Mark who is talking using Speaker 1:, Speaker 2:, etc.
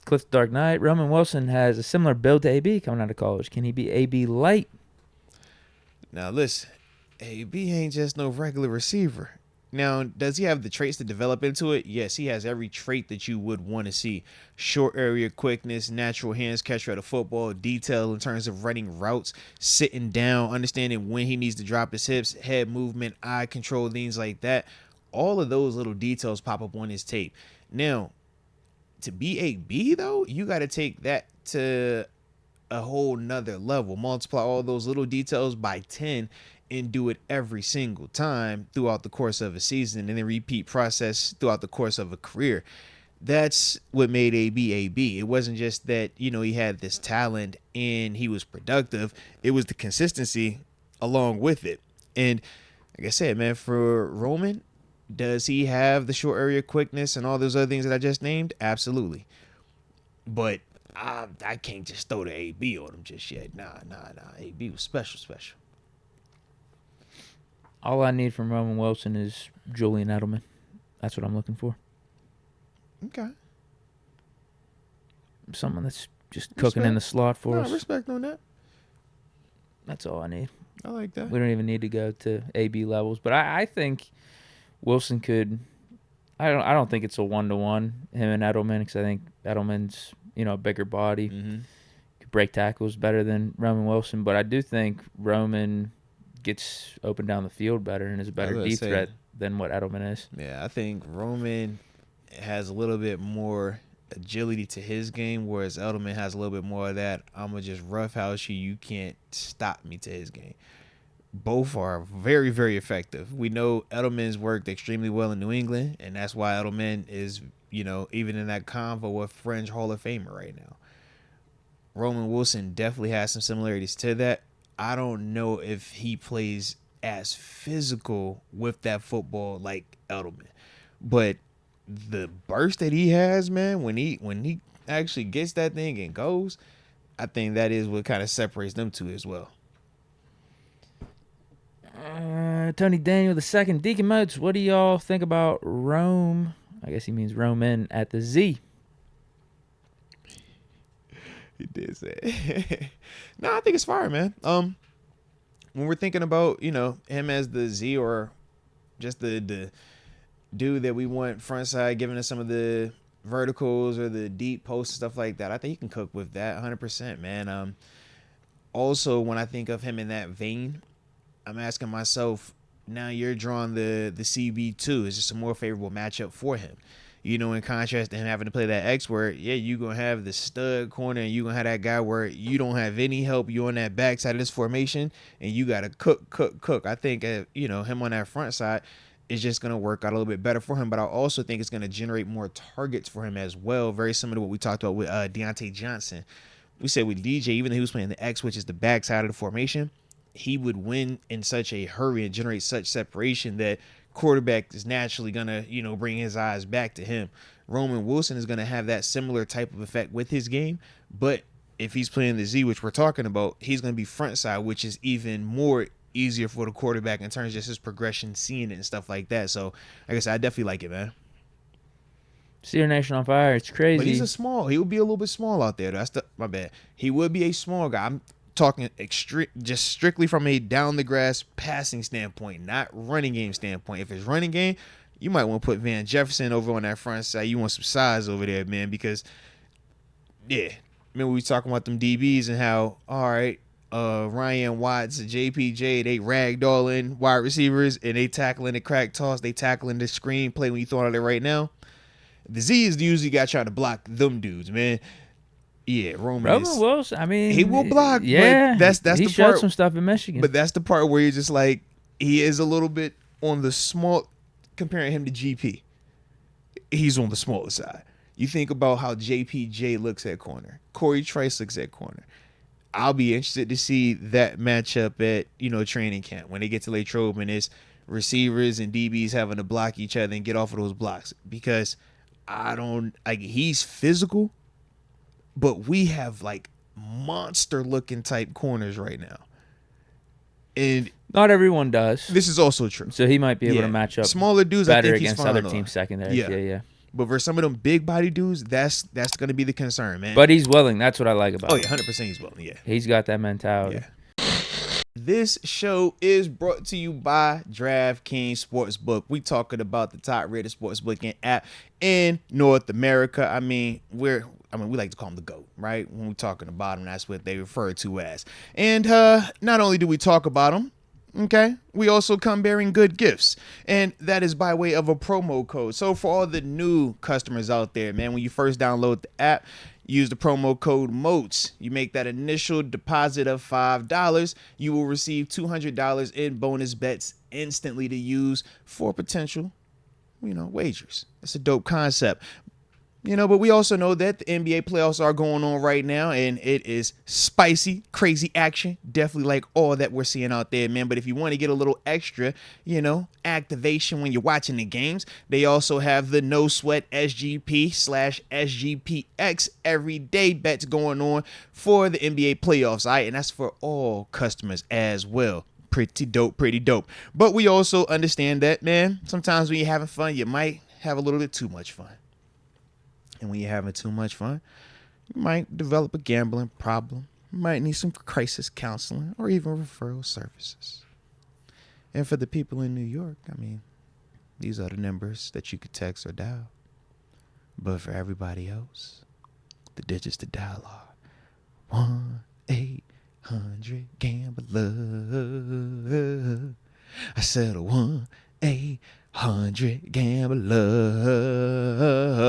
Speaker 1: Cliff Dark Knight. Roman Wilson has a similar build to AB coming out of college. Can he be AB light?
Speaker 2: Now listen, AB ain't just no regular receiver. Now, does he have the traits to develop into it? Yes, he has every trait that you would want to see. Short area quickness, natural hands catcher of the football, detail in terms of running routes, sitting down, understanding when he needs to drop his hips, head movement, eye control, things like that. All of those little details pop up on his tape. Now, to be AB, though, you got to take that to a whole nother level. Multiply all those little details by 10 and do it every single time throughout the course of a season, and then repeat process throughout the course of a career. That's what made AB AB. It wasn't just that, he had this talent and he was productive. It was the consistency along with it. And like I said, man, for Roman, does he have the short area quickness and all those other things that I just named? Absolutely. But I can't just throw the AB on him just yet. Nah. AB was special.
Speaker 1: All I need from Roman Wilson is Julian Edelman. That's what I'm looking for.
Speaker 2: Okay.
Speaker 1: Someone that's just cooking in the slot for us.
Speaker 2: Respect on that.
Speaker 1: That's all I need.
Speaker 2: I like that.
Speaker 1: We don't even need to go to AB levels, but I think Wilson could. I don't think it's a 1-to-1 him and Edelman, because I think Edelman's a bigger body, could break tackles better than Roman Wilson, but I do think Roman gets open down the field better and is a better deep threat than what Edelman is.
Speaker 2: Yeah, I think Roman has a little bit more agility to his game, whereas Edelman has a little bit more of that I'm going to just roughhouse you, you can't stop me to his game. Both are very, very effective. We know Edelman's worked extremely well in New England, and that's why Edelman is, even in that convo with fringe Hall of Famer right now. Roman Wilson definitely has some similarities to that. I don't know if he plays as physical with that football like Edelman, but the burst that he has, man, when he actually gets that thing and goes, I think that is what kind of separates them two as well.
Speaker 1: Tony Daniel II, Deacon Moats, what do y'all think about Rome? I guess he means Roman at the Z.
Speaker 2: He did say it. No, I think it's fire, man. When we're thinking about, him as the Z, or just the dude that we want front side, giving us some of the verticals or the deep posts and stuff like that, I think he can cook with that 100%, man. Also, when I think of him in that vein, I'm asking myself, now you're drawing the CB2. Is just a more favorable matchup for him. In contrast to him having to play that X, where, you're going to have the stud corner and you're going to have that guy where you don't have any help. You're on that backside of this formation and you got to cook. I think, him on that front side is just going to work out a little bit better for him. But I also think it's going to generate more targets for him as well. Very similar to what we talked about with Deontay Johnson. We said with DJ, even though he was playing the X, which is the backside of the formation, he would win in such a hurry and generate such separation that quarterback is naturally going to, bring his eyes back to him. Roman Wilson is going to have that similar type of effect with his game, but if he's playing the Z, which we're talking about, he's going to be front side, which is even more easier for the quarterback in terms of just his progression, seeing it and stuff like that. So, like I said, I definitely like it, man.
Speaker 1: Seer Nation on fire. It's crazy.
Speaker 2: But he would be a little bit small out there. My bad. He would be a small guy. I'm talking just strictly from a down the grass passing standpoint, not running game standpoint. If it's running game, you might want to put Van Jefferson over on that front side. You want some size over there, man, because remember we talking about them DBs and how, all right, Ryan Watts, JPJ, they ragdolling wide receivers and they tackling the crack toss, they tackling the screen play when you throw it there right now. The Z is the usually guy trying to block them dudes, man. Yeah, Roman
Speaker 1: Wilson, I mean,
Speaker 2: he will block.
Speaker 1: Yeah,
Speaker 2: but that's
Speaker 1: he
Speaker 2: the
Speaker 1: showed
Speaker 2: part,
Speaker 1: some stuff in Michigan.
Speaker 2: But that's the part where you're just like, he is a little bit on the small, comparing him to GP. He's on the smaller side. You think about how JPJ looks at corner. Corey Trice looks at corner. I'll be interested to see that matchup at, training camp when they get to Latrobe and it's receivers and DBs having to block each other and get off of those blocks, because he's physical, but we have like monster looking type corners right now. And
Speaker 1: not everyone does.
Speaker 2: This is also true.
Speaker 1: So he might be able to match up
Speaker 2: smaller dudes
Speaker 1: better
Speaker 2: I think
Speaker 1: against other team secondaries. Yeah.
Speaker 2: But for some of them big body dudes, that's gonna be the concern, man.
Speaker 1: But he's willing. That's what I like about
Speaker 2: Oh
Speaker 1: him.
Speaker 2: yeah, 100% he's willing. Yeah.
Speaker 1: He's got that mentality.
Speaker 2: Yeah. This show is brought to you by DraftKings Sportsbook. We talking about the top rated sportsbook app in North America. I mean, we like to call them the GOAT, right? When we're talking about them, that's what they refer to as. And not only do we talk about them, okay, we also come bearing good gifts, and that is by way of a promo code. So for all the new customers out there, man, when you first download the app, use the promo code MOATS. You make that initial deposit of $5. You will receive $200 in bonus bets instantly to use for potential, wagers. That's a dope concept. But we also know that the NBA playoffs are going on right now, and it is spicy, crazy action. Definitely like all that we're seeing out there, man. But if you want to get a little extra, activation when you're watching the games, they also have the No Sweat SGP/SGPX everyday bets going on for the NBA playoffs, all right? And that's for all customers as well. Pretty dope. But we also understand that, man, sometimes when you're having fun, you might have a little bit too much fun. And when you're having too much fun, you might develop a gambling problem. You might need some crisis counseling or even referral services. And for the people in New York, these are the numbers that you could text or dial. But for everybody else, the digits to dial are 1-800-GAMBLER. I said 1-800-GAMBLER.